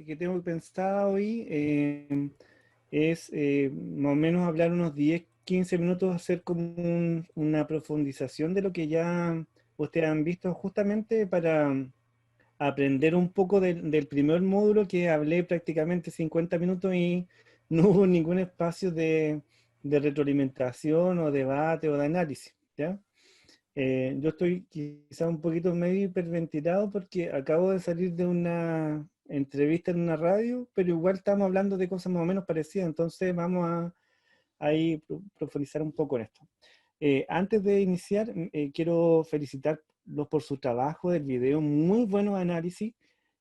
Que tengo pensado hoy es más o menos hablar unos 10, 15 minutos, hacer como una profundización de lo que ya ustedes han visto, justamente para aprender un poco del primer módulo, que hablé prácticamente 50 minutos y no hubo ningún espacio de retroalimentación o debate o de análisis, ¿ya? Yo estoy quizá un poquito medio hiperventilado porque acabo de salir de una entrevista en una radio, pero igual estamos hablando de cosas más o menos parecidas, entonces vamos a ahí profundizar un poco en esto. Antes de iniciar, quiero felicitarlos por su trabajo del video, muy buenos análisis,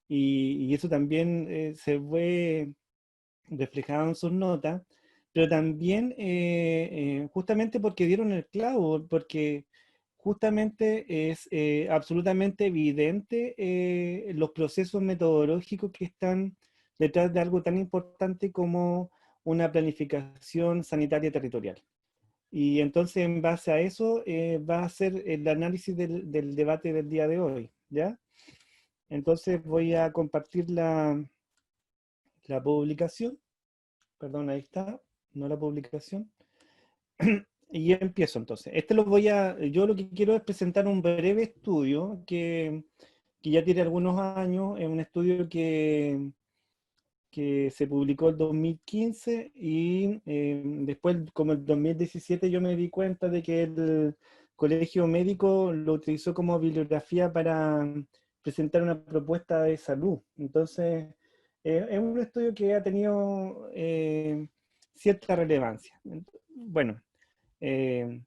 y eso también se ve reflejado en sus notas, pero también justamente porque dieron el clavo, porque justamente es absolutamente evidente los procesos metodológicos que están detrás de algo tan importante como una planificación sanitaria territorial. Y entonces, en base a eso, va a ser el análisis del debate del día de hoy, ¿ya? Entonces voy a compartir la publicación. Perdón, ahí está, no la publicación. Y empiezo entonces. Yo lo que quiero es presentar un breve estudio que ya tiene algunos años. Es un estudio que se publicó el 2015 y después, como el 2017, yo me di cuenta de que el colegio médico lo utilizó como bibliografía para presentar una propuesta de salud. Entonces, es un estudio que ha tenido cierta relevancia. Bueno, eh,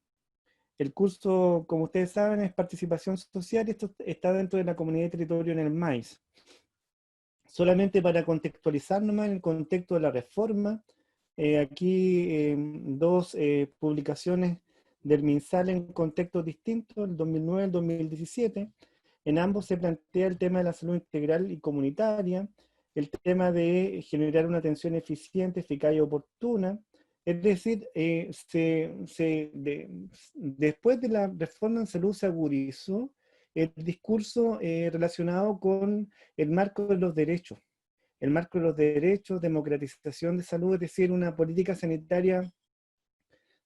el curso, como ustedes saben, es participación social, y esto está dentro de la comunidad de territorio en el MAIS. Solamente para contextualizar nomás en el contexto de la reforma, aquí dos publicaciones del MinSal en contextos distintos, el 2009 y el 2017. En ambos se plantea el tema de la salud integral y comunitaria, el tema de generar una atención eficiente, eficaz y oportuna. Es decir, después de la reforma en salud se agudizó el discurso relacionado con el marco de los derechos. El marco de los derechos, democratización de salud, es decir, una política sanitaria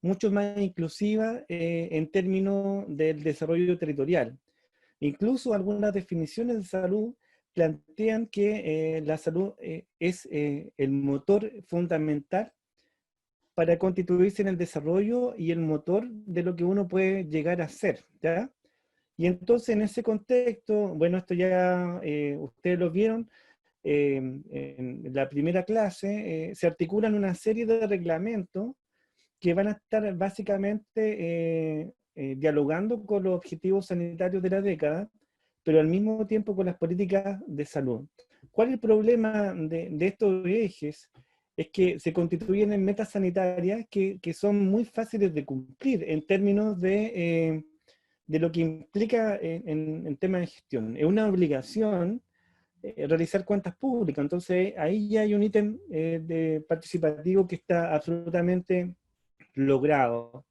mucho más inclusiva en términos del desarrollo territorial. Incluso algunas definiciones de salud plantean que la salud es el motor fundamental para constituirse en el desarrollo y el motor de lo que uno puede llegar a ser, ¿ya? Y entonces, en ese contexto, bueno, esto ya ustedes lo vieron, en la primera clase, se articulan una serie de reglamentos que van a estar básicamente dialogando con los objetivos sanitarios de la década, pero al mismo tiempo con las políticas de salud. ¿Cuál es el problema de estos ejes? Es que se constituyen en metas sanitarias que son muy fáciles de cumplir en términos de lo que implica en temas de gestión. Es una obligación realizar cuentas públicas, entonces ahí ya hay un ítem de participativo que está absolutamente logrado.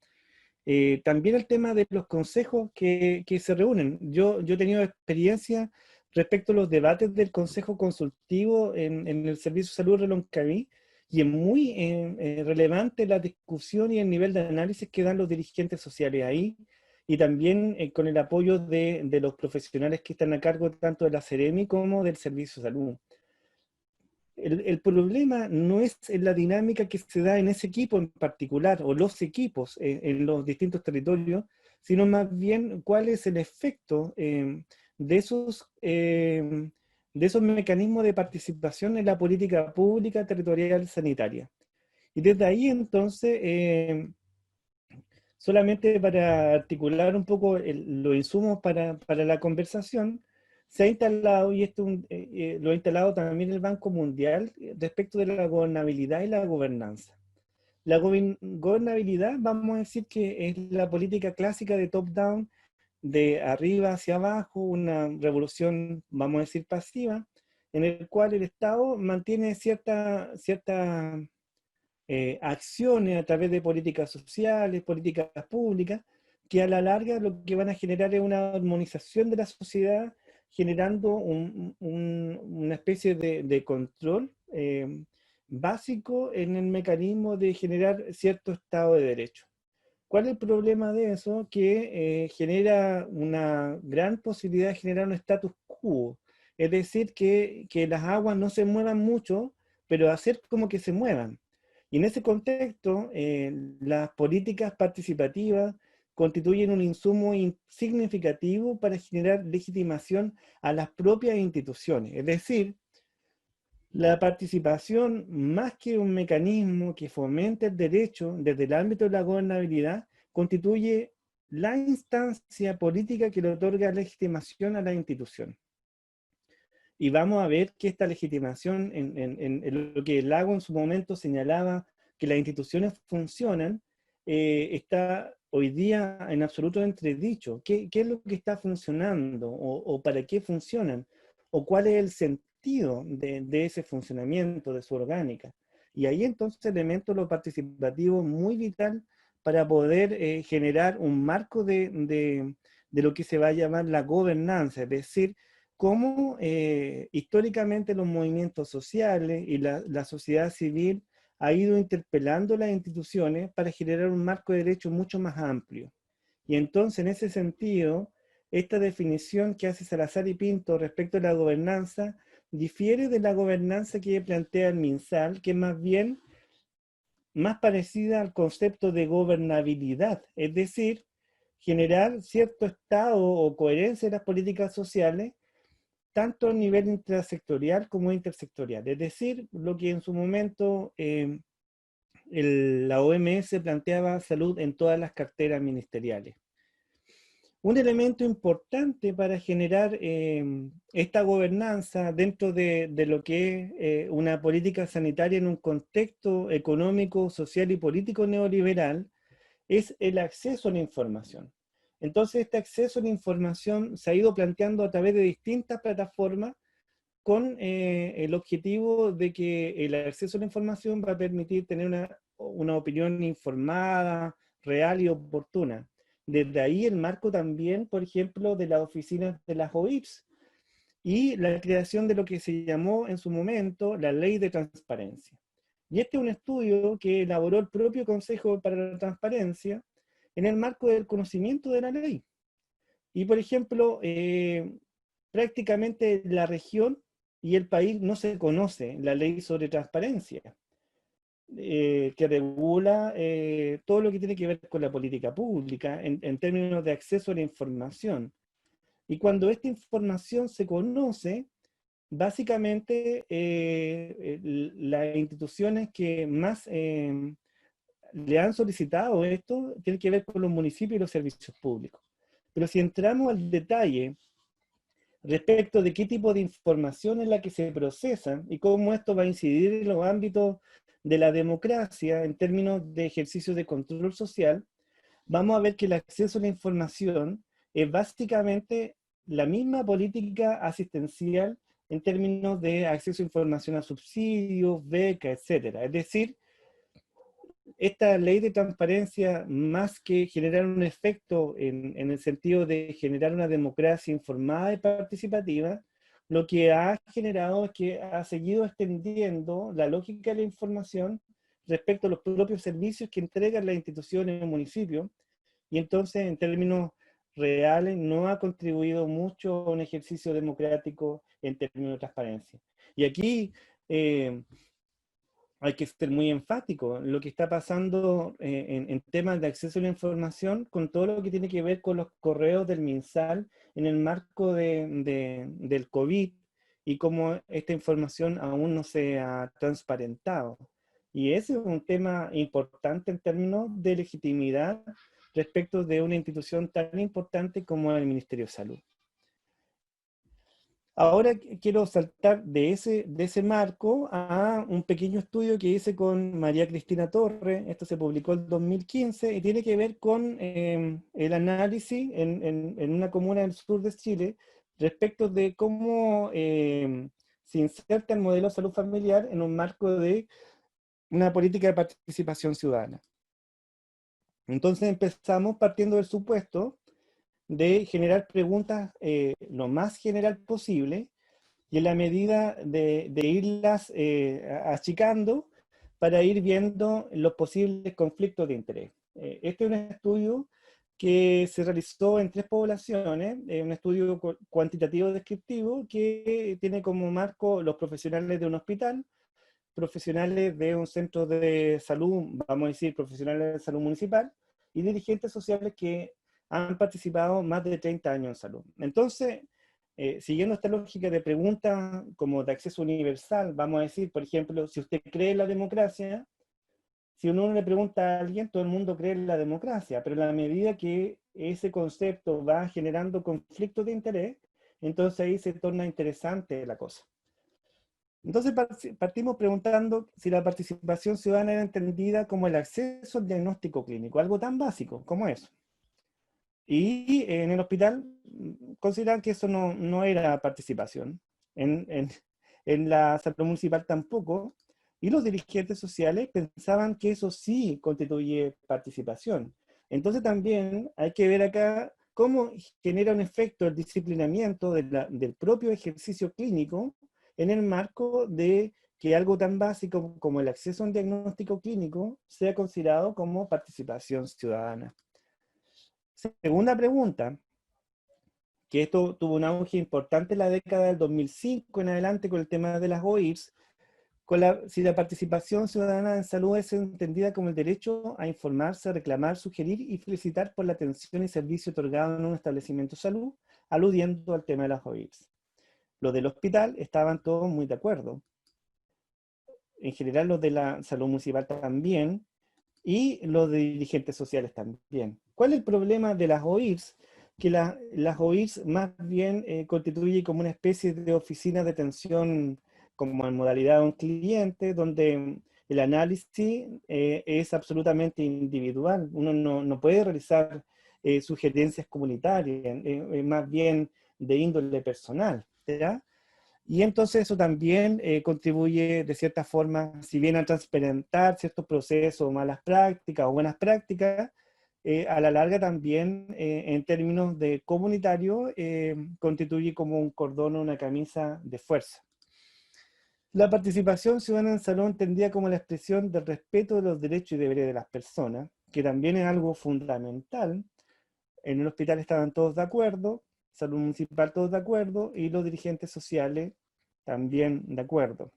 También el tema de los consejos que se reúnen. Yo he tenido experiencia respecto a los debates del Consejo Consultivo en el Servicio de Salud de Reloncaví, y es muy relevante la discusión y el nivel de análisis que dan los dirigentes sociales ahí, y también con el apoyo de los profesionales que están a cargo tanto de la Seremi como del Servicio de Salud. El problema no es en la dinámica que se da en ese equipo en particular, o los equipos en los distintos territorios, sino más bien cuál es el efecto de esos mecanismos de participación en la política pública territorial sanitaria. Y desde ahí entonces, solamente para articular un poco los insumos para la conversación, se ha instalado, y esto lo ha instalado también el Banco Mundial, respecto de la gobernabilidad y la gobernanza. La gobernabilidad, vamos a decir que es la política clásica de top-down, de arriba hacia abajo, una revolución, vamos a decir, pasiva, en el cual el Estado mantiene cierta acciones a través de políticas sociales, políticas públicas, que a la larga lo que van a generar es una armonización de la sociedad, generando una especie de control básico en el mecanismo de generar cierto Estado de Derecho. ¿Cuál es el problema de eso? Que genera una gran posibilidad de generar un status quo, es decir, que las aguas no se muevan mucho, pero hacer como que se muevan. Y en ese contexto, las políticas participativas constituyen un insumo significativo para generar legitimación a las propias instituciones. Es decir, la participación, más que un mecanismo que fomente el derecho desde el ámbito de la gobernabilidad, constituye la instancia política que le otorga legitimación a la institución. Y vamos a ver que esta legitimación, en lo que Lago en su momento señalaba, que las instituciones funcionan, está hoy día en absoluto entredicho. ¿Qué es lo que está funcionando? ¿O para qué funcionan? ¿O cuál es el sentido de ese funcionamiento, de su orgánica? Y ahí entonces elemento lo participativo muy vital para poder generar un marco de lo que se va a llamar la gobernanza, es decir, cómo históricamente los movimientos sociales y la sociedad civil ha ido interpelando las instituciones para generar un marco de derechos mucho más amplio. Y entonces, en ese sentido, esta definición que hace Salazar y Pinto respecto a la gobernanza difiere de la gobernanza que plantea el MinSal, que es más bien más parecida al concepto de gobernabilidad, es decir, generar cierto estado o coherencia de las políticas sociales tanto a nivel intrasectorial como intersectorial. Es decir, lo que en su momento la OMS planteaba salud en todas las carteras ministeriales. Un elemento importante para generar esta gobernanza dentro de lo que es una política sanitaria en un contexto económico, social y político neoliberal es el acceso a la información. Entonces, este acceso a la información se ha ido planteando a través de distintas plataformas con el objetivo de que el acceso a la información va a permitir tener una opinión informada, real y oportuna. Desde ahí el marco también, por ejemplo, de las oficinas de las OIPS y la creación de lo que se llamó en su momento la Ley de Transparencia. Y este es un estudio que elaboró el propio Consejo para la Transparencia en el marco del conocimiento de la ley. Y, por ejemplo, prácticamente la región y el país no se conoce la ley sobre transparencia, que regula todo lo que tiene que ver con la política pública en términos de acceso a la información. Y cuando esta información se conoce, básicamente las instituciones que más le han solicitado esto tienen que ver con los municipios y los servicios públicos. Pero si entramos al detalle respecto de qué tipo de información es la que se procesa y cómo esto va a incidir en los ámbitos de la democracia en términos de ejercicio de control social, vamos a ver que el acceso a la información es básicamente la misma política asistencial en términos de acceso a información a subsidios, becas, etc. Es decir, esta ley de transparencia, más que generar un efecto en el sentido de generar una democracia informada y participativa, lo que ha generado es que ha seguido extendiendo la lógica de la información respecto a los propios servicios que entregan las instituciones en el municipio, y entonces en términos reales no ha contribuido mucho a un ejercicio democrático en términos de transparencia. Y aquí hay que ser muy enfático. Lo que está pasando en temas de acceso a la información con todo lo que tiene que ver con los correos del MinSal en el marco del COVID y cómo esta información aún no se ha transparentado. Y ese es un tema importante en términos de legitimidad respecto de una institución tan importante como el Ministerio de Salud. Ahora quiero saltar de ese marco a un pequeño estudio que hice con María Cristina Torre. Esto se publicó en 2015 y tiene que ver con el análisis en una comuna del sur de Chile respecto de cómo se inserta el modelo de salud familiar en un marco de una política de participación ciudadana. Entonces empezamos partiendo del supuesto de generar preguntas lo más general posible, y en la medida de irlas achicando para ir viendo los posibles conflictos de interés. Este es un estudio que se realizó en 3 poblaciones, un estudio cuantitativo descriptivo que tiene como marco los profesionales de un hospital, profesionales de un centro de salud, vamos a decir profesionales de salud municipal, y dirigentes sociales que han participado más de 30 años en salud. Entonces, siguiendo esta lógica de preguntas como de acceso universal, vamos a decir, por ejemplo, si usted cree en la democracia, si uno le pregunta a alguien, todo el mundo cree en la democracia, pero en la medida que ese concepto va generando conflictos de interés, entonces ahí se torna interesante la cosa. Entonces partimos preguntando si la participación ciudadana era entendida como el acceso al diagnóstico clínico, algo tan básico como eso. Y en el hospital consideran que eso no era participación. En la salud municipal tampoco. Y los dirigentes sociales pensaban que eso sí constituye participación. Entonces también hay que ver acá cómo genera un efecto el disciplinamiento del propio ejercicio clínico en el marco de que algo tan básico como el acceso a un diagnóstico clínico sea considerado como participación ciudadana. Segunda pregunta, que esto tuvo un auge importante en la década del 2005 en adelante con el tema de las OIRS, si la participación ciudadana en salud es entendida como el derecho a informarse, reclamar, sugerir y felicitar por la atención y servicio otorgado en un establecimiento de salud, aludiendo al tema de las OIRS. Los del hospital estaban todos muy de acuerdo. En general los de la salud municipal también, y los de dirigentes sociales también. ¿Cuál es el problema de las OIRS? Que las OIRS más bien constituyen como una especie de oficina de atención como en modalidad de un cliente, donde el análisis es absolutamente individual. Uno no puede realizar sugerencias comunitarias, más bien de índole personal, ¿ya? Y entonces eso también contribuye de cierta forma, si bien a transparentar ciertos procesos, malas prácticas o buenas prácticas, a la larga también en términos de comunitario constituye como un cordón o una camisa de fuerza. La participación ciudadana en salud entendida como la expresión del respeto de los derechos y deberes de las personas, que también es algo fundamental. En el hospital estaban todos de acuerdo, salud municipal todos de acuerdo, y los dirigentes sociales también de acuerdo.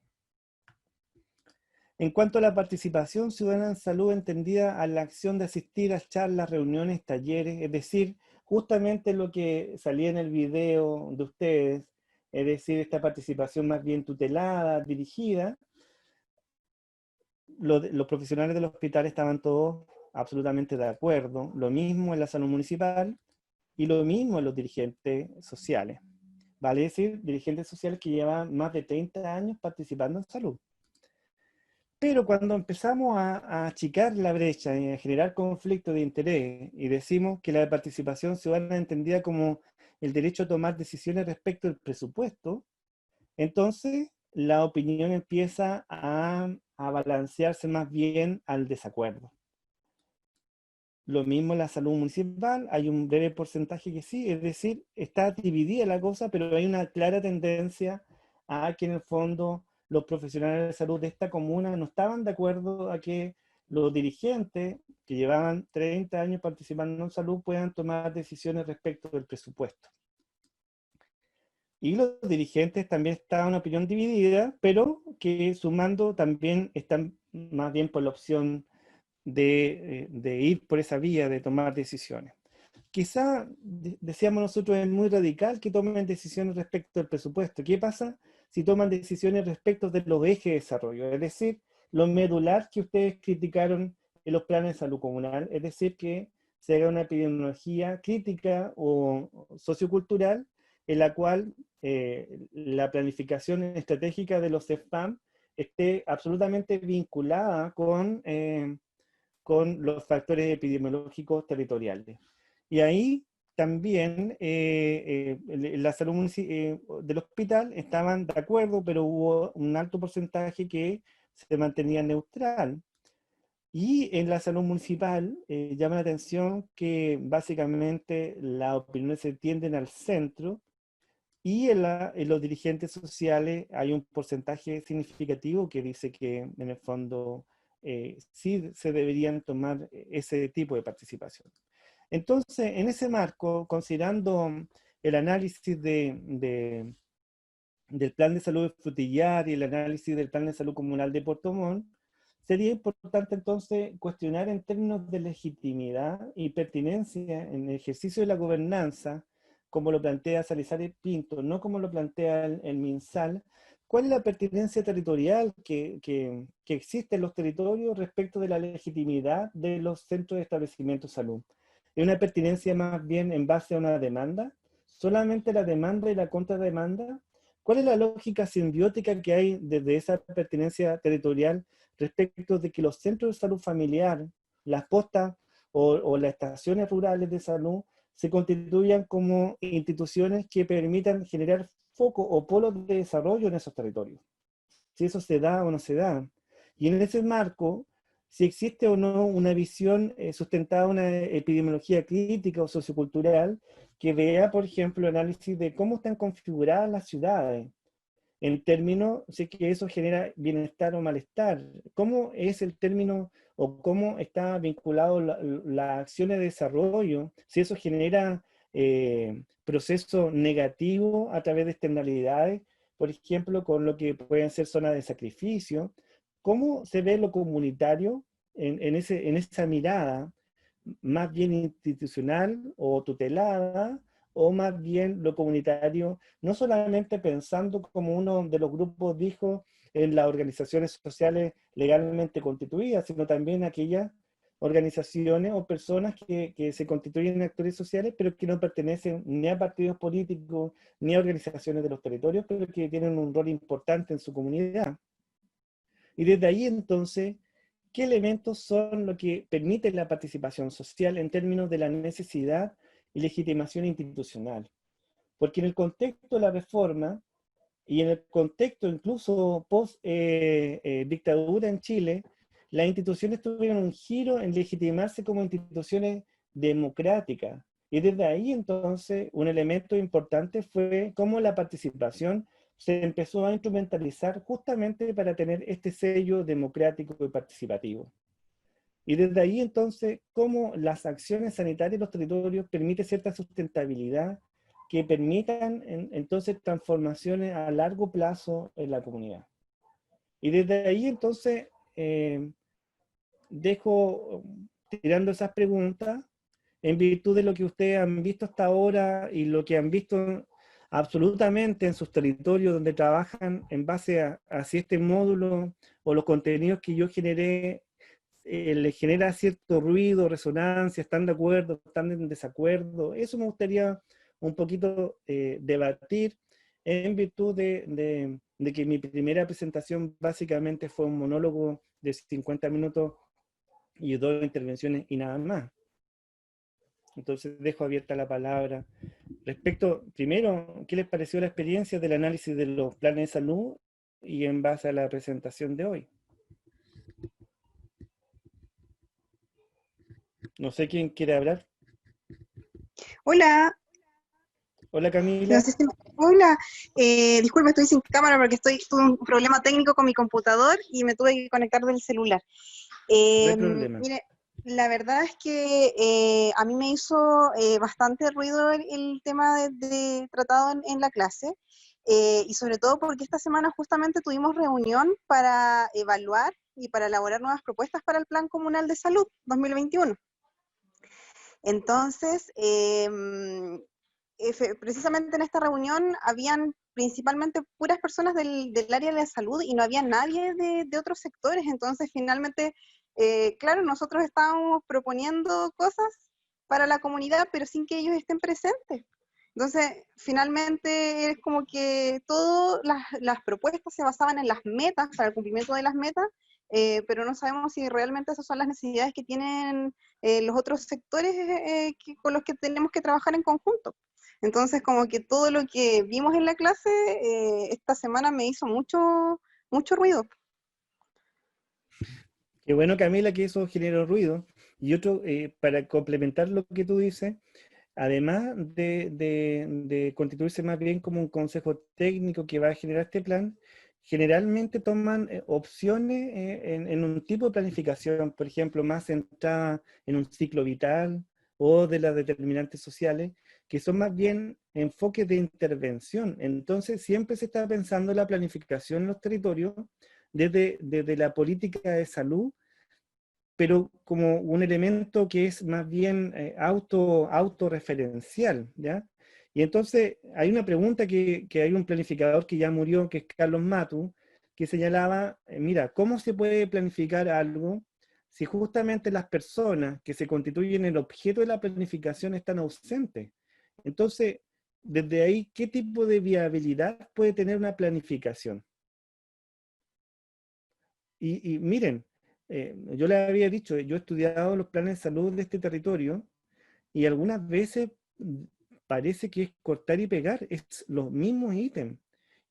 En cuanto a la participación ciudadana en salud entendida a la acción de asistir a charlas, reuniones, talleres, es decir, justamente lo que salía en el video de ustedes, es decir, esta participación más bien tutelada, dirigida, los profesionales del hospital estaban todos absolutamente de acuerdo, lo mismo en la salud municipal y lo mismo en los dirigentes sociales. Vale decir, dirigentes sociales que llevan más de 30 años participando en salud. Pero cuando empezamos a achicar la brecha y a generar conflictos de interés y decimos que la participación ciudadana entendida como el derecho a tomar decisiones respecto al presupuesto, entonces la opinión empieza a balancearse más bien al desacuerdo. Lo mismo en la salud municipal, hay un breve porcentaje que sí, es decir, está dividida la cosa, pero hay una clara tendencia a que en el fondo los profesionales de salud de esta comuna no estaban de acuerdo a que los dirigentes que llevaban 30 años participando en salud puedan tomar decisiones respecto del presupuesto. Y los dirigentes también estaban en una opinión dividida, pero que sumando también están más bien por la opción de ir por esa vía de tomar decisiones. Quizá, decíamos nosotros, es muy radical que tomen decisiones respecto al presupuesto. ¿Qué pasa si toman decisiones respecto de los ejes de desarrollo? Es decir, lo medular que ustedes criticaron en los planes de salud comunal, es decir, que se haga una epidemiología crítica o sociocultural en la cual la planificación estratégica de los CEFAM esté absolutamente vinculada con los factores epidemiológicos territoriales. Y ahí también la salud del hospital estaban de acuerdo, pero hubo un alto porcentaje que se mantenía neutral. Y en la salud municipal llama la atención que básicamente las opiniones se tienden al centro y en los dirigentes sociales hay un porcentaje significativo que dice que en el fondo sí se deberían tomar ese tipo de participación. Entonces, en ese marco, considerando el análisis del plan de salud de Frutillar y el análisis del plan de salud comunal de Puerto Montt, sería importante entonces cuestionar en términos de legitimidad y pertinencia en el ejercicio de la gobernanza, como lo plantea Salazar Pinto, no como lo plantea el MinSal, cuál es la pertinencia territorial que existe en los territorios respecto de la legitimidad de los centros de establecimiento de salud. ¿Es una pertinencia más bien en base a una demanda? ¿Solamente la demanda y la contrademanda? ¿Cuál es la lógica simbiótica que hay desde esa pertinencia territorial respecto de que los centros de salud familiar, las postas o las estaciones rurales de salud se constituyan como instituciones que permitan generar foco o polos de desarrollo en esos territorios? Si eso se da o no se da. Y en ese marco, si existe o no una visión sustentada en una epidemiología crítica o sociocultural que vea, por ejemplo, el análisis de cómo están configuradas las ciudades, en términos, si que eso genera bienestar o malestar. ¿Cómo es el término o cómo está vinculado la acción de desarrollo? Si eso genera proceso negativo a través de externalidades, por ejemplo, con lo que pueden ser zonas de sacrificio. ¿Cómo se ve lo comunitario en esa mirada más bien institucional o tutelada, o más bien lo comunitario, no solamente pensando como uno de los grupos dijo en las organizaciones sociales legalmente constituidas, sino también aquellas organizaciones o personas que se constituyen en actores sociales, pero que no pertenecen ni a partidos políticos, ni a organizaciones de los territorios, pero que tienen un rol importante en su comunidad. Y desde ahí entonces, ¿qué elementos son lo que permiten la participación social en términos de la necesidad y legitimación institucional? Porque en el contexto de la reforma y en el contexto incluso post dictadura en Chile, las instituciones tuvieron un giro en legitimarse como instituciones democráticas. Y desde ahí entonces un elemento importante fue cómo la participación se empezó a instrumentalizar justamente para tener este sello democrático y participativo. Y desde ahí entonces, cómo las acciones sanitarias en los territorios permiten cierta sustentabilidad que permitan entonces transformaciones a largo plazo en la comunidad. Y desde ahí entonces dejo tirando esas preguntas en virtud de lo que ustedes han visto hasta ahora y lo que han visto absolutamente en sus territorios donde trabajan en base a si este módulo o los contenidos que yo generé les genera cierto ruido, resonancia, están de acuerdo, están en desacuerdo. Eso me gustaría un poquito debatir en virtud de que mi primera presentación básicamente fue un monólogo de 50 minutos y 2 intervenciones y nada más. Entonces dejo abierta la palabra. Respecto, primero, ¿qué les pareció la experiencia del análisis de los planes de salud y en base a la presentación de hoy? No sé quién quiere hablar. Hola, Hola no Camila. sé si... Hola, disculpe, estoy sin cámara porque tuve un problema técnico con mi computador y me tuve que conectar del celular. No hay problema. Mire, la verdad es que a mí me hizo bastante ruido el tema tratado en la clase, y sobre todo porque esta semana justamente tuvimos reunión para evaluar y para elaborar nuevas propuestas para el Plan Comunal de Salud 2021. Entonces, precisamente en esta reunión habían principalmente puras personas del área de la salud y no había nadie de otros sectores. Entonces, finalmente, claro, nosotros estábamos proponiendo cosas para la comunidad, pero sin que ellos estén presentes. Entonces, finalmente es como que todas las propuestas se basaban en las metas, para el cumplimiento de las metas, pero no sabemos si realmente esas son las necesidades que tienen los otros sectores con los que tenemos que trabajar en conjunto. Entonces, como que todo lo que vimos en la clase esta semana me hizo mucho ruido. Qué bueno, Camila, que eso generó ruido. Y otro, para complementar lo que tú dices, además de constituirse más bien como un consejo técnico que va a generar este plan, generalmente toman opciones en un tipo de planificación, por ejemplo, más centrada en un ciclo vital o de las determinantes sociales, que son más bien enfoques de intervención. Entonces, siempre se está pensando en la planificación en los territorios desde la política de salud, pero como un elemento que es más bien autorreferencial, ¿ya? Y entonces hay una pregunta que hay un planificador que ya murió, que es Carlos Matu, que señalaba, mira, ¿cómo se puede planificar algo si justamente las personas que se constituyen el objeto de la planificación están ausentes? Entonces, desde ahí, ¿qué tipo de viabilidad puede tener una planificación? Y miren, yo les había dicho, yo he estudiado los planes de salud de este territorio y algunas veces parece que es cortar y pegar, es los mismos ítems.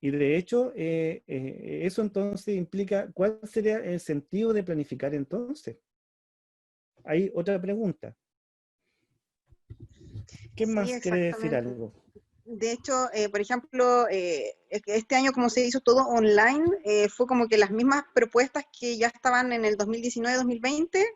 Y de hecho, eso entonces implica, ¿cuál sería el sentido de planificar entonces? Hay otra pregunta. ¿Quién Sí, más quiere decir exactamente. algo? De hecho, por ejemplo, es que este año como se hizo todo online, fue como que las mismas propuestas que ya estaban en el 2019-2020,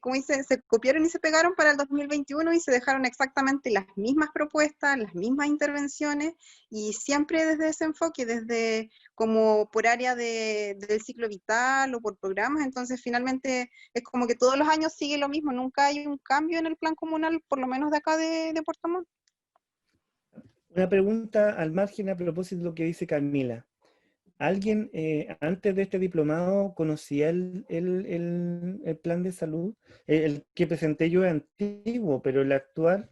como dice, se copiaron y se pegaron para el 2021 y se dejaron exactamente las mismas propuestas, las mismas intervenciones y siempre desde ese enfoque, desde como por área del ciclo vital o por programas, entonces finalmente es como que todos los años sigue lo mismo, nunca hay un cambio en el plan comunal, por lo menos de acá de Puerto Montt. Una pregunta al margen a propósito de lo que dice Camila. ¿Alguien antes de este diplomado conocía el plan de salud? El que presenté yo es antiguo, pero el actual,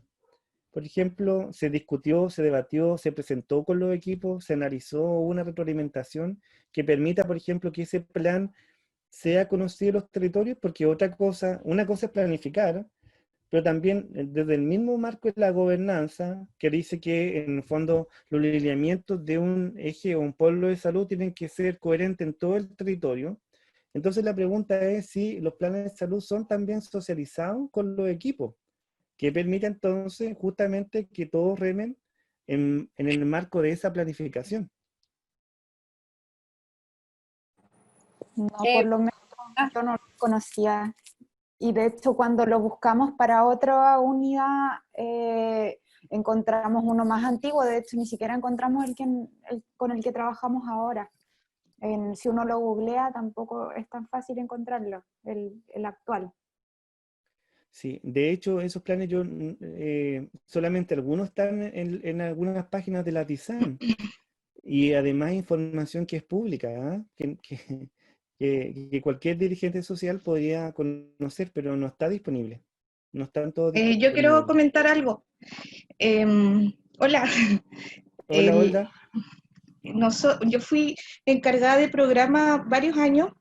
por ejemplo, se discutió, se debatió, se presentó con los equipos, se analizó una retroalimentación que permita, por ejemplo, que ese plan sea conocido en los territorios, porque otra cosa, una cosa es planificar, pero también desde el mismo marco de la gobernanza, que dice que en el fondo los lineamientos de un eje o un polo de salud tienen que ser coherentes en todo el territorio. Entonces la pregunta es si los planes de salud son también socializados con los equipos, que permite entonces justamente que todos remen en el marco de esa planificación. No, por Eh, lo menos ah, yo no lo conocía. Y de hecho, cuando lo buscamos para otra unidad, encontramos uno más antiguo. De hecho, ni siquiera encontramos con el que trabajamos ahora. Si uno lo googlea, tampoco es tan fácil encontrarlo, el actual. Sí, de hecho, esos planes yo solamente algunos están en algunas páginas de la TISAN. Y además información que es pública, ¿ah? Que cualquier dirigente social podría conocer, pero no está disponible. No están todos yo quiero disponibles. comentar algo. Hola, Hola, El- Olga. yo fui encargada de programa varios años,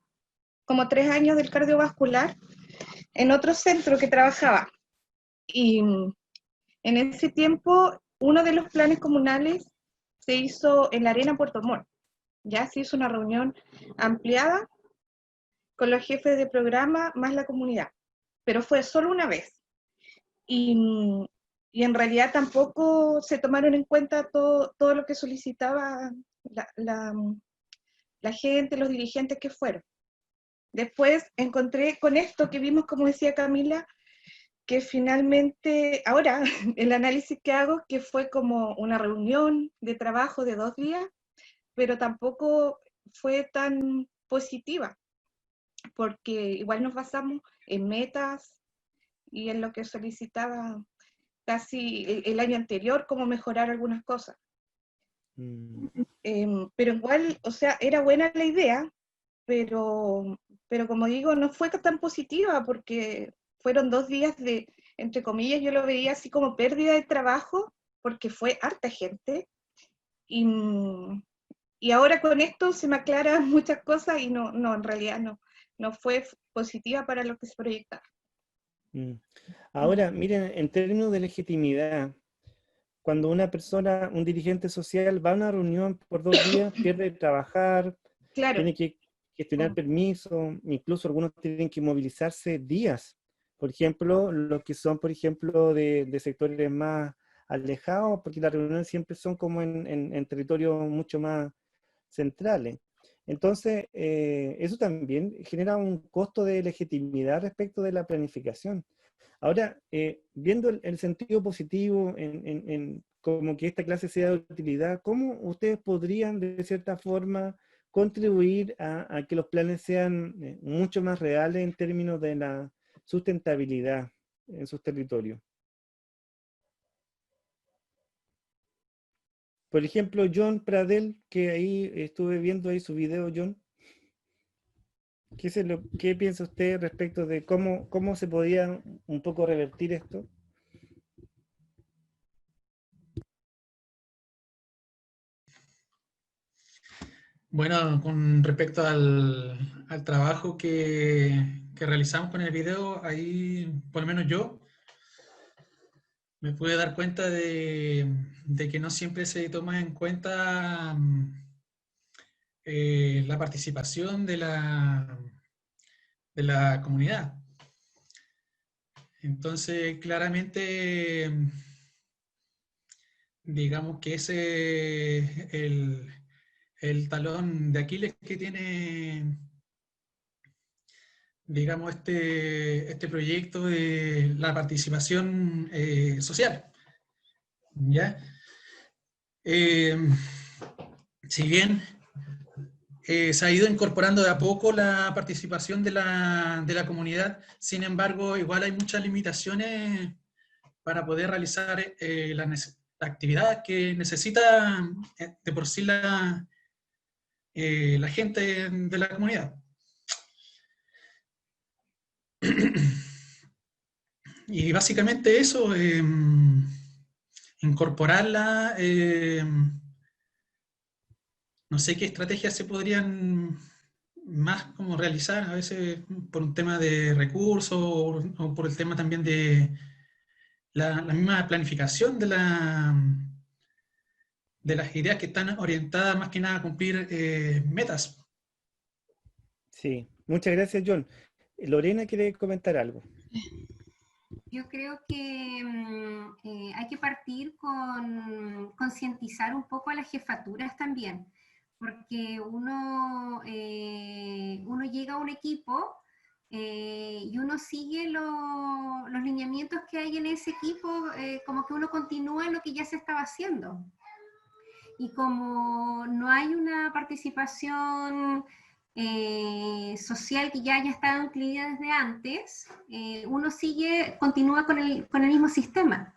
como 3 años del cardiovascular, en otro centro que trabajaba. Y en ese tiempo, uno de los planes comunales se hizo en la Arena Puerto Montt. Ya se hizo una reunión ampliada con los jefes de programa más la comunidad, pero fue solo una vez. Y, y en realidad tampoco se tomaron en cuenta todo lo que solicitaba la, la, la gente, los dirigentes que fueron. Después encontré con esto que vimos, como decía Camila, que finalmente, ahora el análisis que hago, que fue como una reunión de trabajo de 2 días, pero tampoco fue tan positiva, porque igual nos basamos en metas y en lo que solicitaba casi el año anterior, cómo mejorar algunas cosas. Mm. Pero igual, o sea, era buena la idea, pero como digo, no fue tan positiva porque fueron 2 días de, entre comillas, yo lo veía así como pérdida de trabajo, porque fue harta gente. Y, y ahora con esto se me aclaran muchas cosas y no, en realidad no fue positiva para lo que se proyectaba. Mm. Ahora, miren, en términos de legitimidad, cuando una persona, un dirigente social, va a una reunión por 2 días, pierde de trabajar, Claro, tiene que gestionar permisos, incluso algunos tienen que movilizarse días. Por ejemplo, los que son, por ejemplo, de sectores más alejados, porque las reuniones siempre son como en territorios mucho más centrales. Entonces, eso también genera un costo de legitimidad respecto de la planificación. Ahora, viendo el sentido positivo en como que esta clase sea de utilidad, ¿cómo ustedes podrían, de cierta forma, contribuir a que los planes sean mucho más reales en términos de la sustentabilidad en sus territorios? Por ejemplo, John Pradel, que ahí estuve viendo ahí su video, John. ¿Qué piensa usted respecto de cómo se podía un poco revertir esto? Bueno, con respecto al trabajo que realizamos con el video, ahí por lo menos yo me pude dar cuenta de que no siempre se toma en cuenta la participación de la comunidad. Entonces, claramente, digamos que ese es el talón de Aquiles que tiene, digamos, este proyecto de la participación social. ¿Ya? Si bien se ha ido incorporando de a poco la participación de la comunidad, sin embargo, igual hay muchas limitaciones para poder realizar las actividades que necesita de por sí la gente de la comunidad. Y básicamente eso, incorporarla, no sé qué estrategias se podrían más como realizar, a veces por un tema de recursos o por el tema también de la misma planificación de las ideas que están orientadas más que nada a cumplir metas. Sí, muchas gracias, John. Lorena quiere comentar algo. Yo creo que hay que partir con concientizar un poco a las jefaturas también, porque uno llega a un equipo y uno sigue los lineamientos que hay en ese equipo, como que uno continúa lo que ya se estaba haciendo. Y como no hay una participación social que ya haya estado incluida desde antes, uno continúa con el mismo sistema.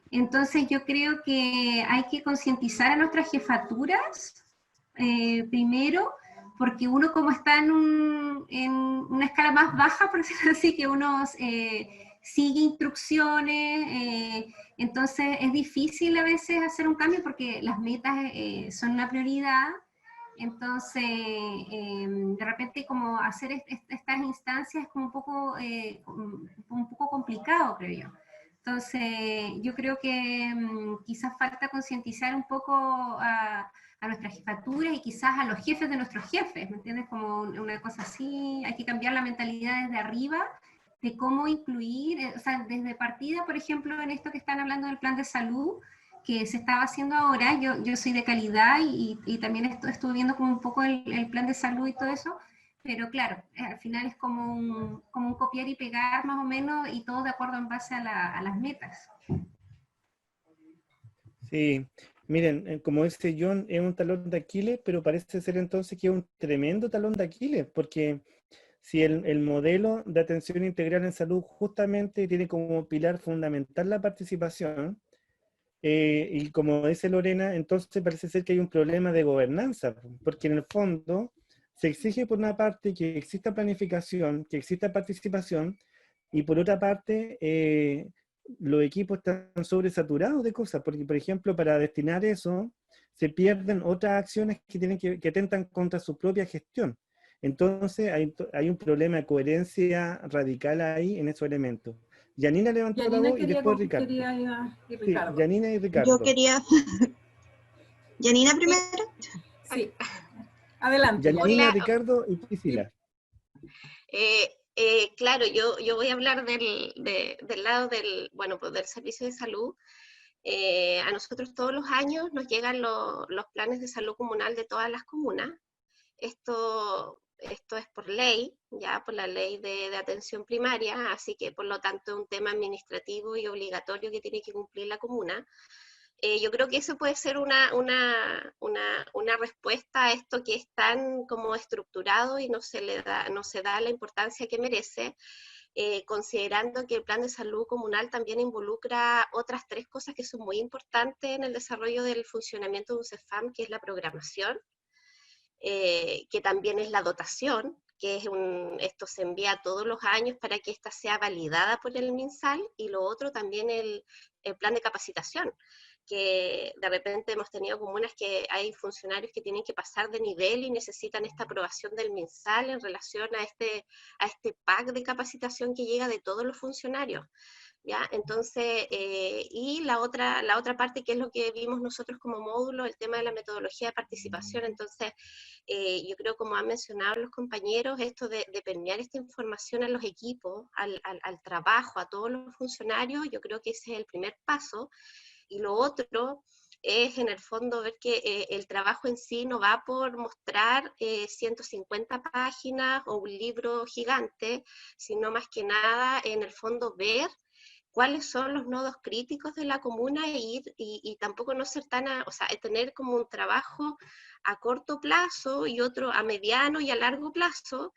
Entonces yo creo que hay que concientizar a nuestras jefaturas primero, porque uno como está en una escala más baja, por decirlo así, que uno sigue instrucciones, entonces es difícil a veces hacer un cambio porque las metas son una prioridad. Entonces, de repente como hacer estas instancias es como un poco complicado, creo yo. Entonces, yo creo que quizás falta concientizar un poco a nuestras jefaturas y quizás a los jefes de nuestros jefes, ¿me entiendes? Como una cosa así, hay que cambiar la mentalidad desde arriba de cómo incluir, o sea, desde partida, por ejemplo, en esto que están hablando del plan de salud, que se estaba haciendo ahora, yo soy de calidad y también estuve viendo como un poco el plan de salud y todo eso, pero claro, al final es como un copiar y pegar más o menos y todo de acuerdo en base a las metas. Sí, miren, como dice John, es un talón de Aquiles, pero parece ser entonces que es un tremendo talón de Aquiles, porque si el modelo de atención integral en salud justamente tiene como pilar fundamental la participación, y como dice Lorena, entonces parece ser que hay un problema de gobernanza, porque en el fondo se exige por una parte que exista planificación, que exista participación, y por otra parte los equipos están sobresaturados de cosas, porque por ejemplo para destinar eso se pierden otras acciones que atentan contra su propia gestión. Entonces hay un problema de coherencia radical ahí en esos elementos. Yanina levantó la voz y después Ricardo. Y Ricardo. Sí, Yanina y Ricardo. Yo quería... ¿Yanina primero? Sí. Adelante. Janina, Hola. Ricardo y Priscila. Claro, yo voy a hablar del lado bueno, pues del servicio de salud. A nosotros todos los años nos llegan los planes de salud comunal de todas las comunas. Esto es por ley, ya por la ley de atención primaria, así que por lo tanto es un tema administrativo y obligatorio que tiene que cumplir la comuna. Yo creo que eso puede ser una respuesta a esto que es tan como estructurado y no se da la importancia que merece, considerando que el plan de salud comunal también involucra otras 3 cosas que son muy importantes en el desarrollo del funcionamiento de un CEFAM, que es la programación, que también es la dotación, que es esto se envía todos los años para que ésta sea validada por el MinSal, y lo otro también el plan de capacitación, que de repente hemos tenido comunas que hay funcionarios que tienen que pasar de nivel y necesitan esta aprobación del MinSal en relación a este pack de capacitación que llega de todos los funcionarios. ¿Ya? Entonces, y la otra parte, que es lo que vimos nosotros como módulo, el tema de la metodología de participación. Entonces, yo creo, como han mencionado los compañeros, esto de permear esta información a los equipos, al trabajo, a todos los funcionarios, yo creo que ese es el primer paso. Y lo otro es, en el fondo, ver que el trabajo en sí no va por mostrar 150 páginas o un libro gigante, sino más que nada, en el fondo, ver cuáles son los nodos críticos de la comuna y tampoco no ser o sea, tener como un trabajo a corto plazo y otro a mediano y a largo plazo,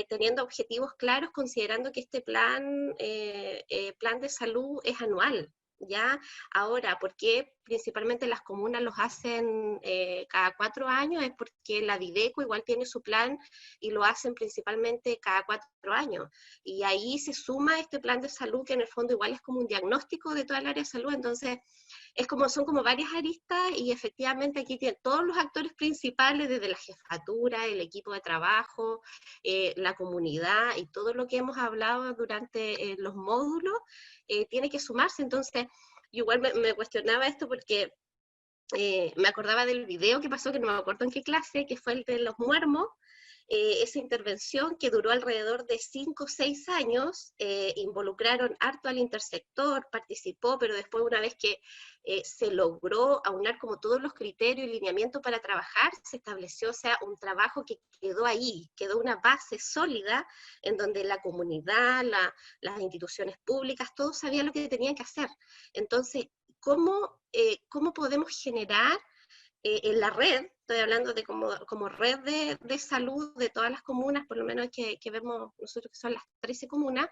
teniendo objetivos claros, considerando que este plan de salud es anual. ¿Ya? Ahora, ¿por qué principalmente las comunas los hacen cada 4 años? Es porque la Dideco igual tiene su plan y lo hacen principalmente cada 4 años. Y ahí se suma este plan de salud, que en el fondo igual es como un diagnóstico de toda el área de salud. Entonces, son como varias aristas, y efectivamente aquí tienen todos los actores principales, desde la jefatura, el equipo de trabajo, la comunidad y todo lo que hemos hablado durante los módulos, tiene que sumarse. Entonces, yo igual me cuestionaba esto porque me acordaba del video que pasó, que no me acuerdo en qué clase, que fue el de los muermos, esa intervención que duró alrededor de 5 o 6 años, involucraron harto al intersector, participó, pero después, una vez que se logró aunar como todos los criterios y lineamientos para trabajar, se estableció, o sea, un trabajo que quedó ahí, quedó una base sólida en donde la comunidad, las instituciones públicas, todos sabían lo que tenían que hacer. Entonces, ¿cómo podemos generar en la red, estoy hablando de como red de salud de todas las comunas, por lo menos que vemos nosotros, que son las 13 comunas,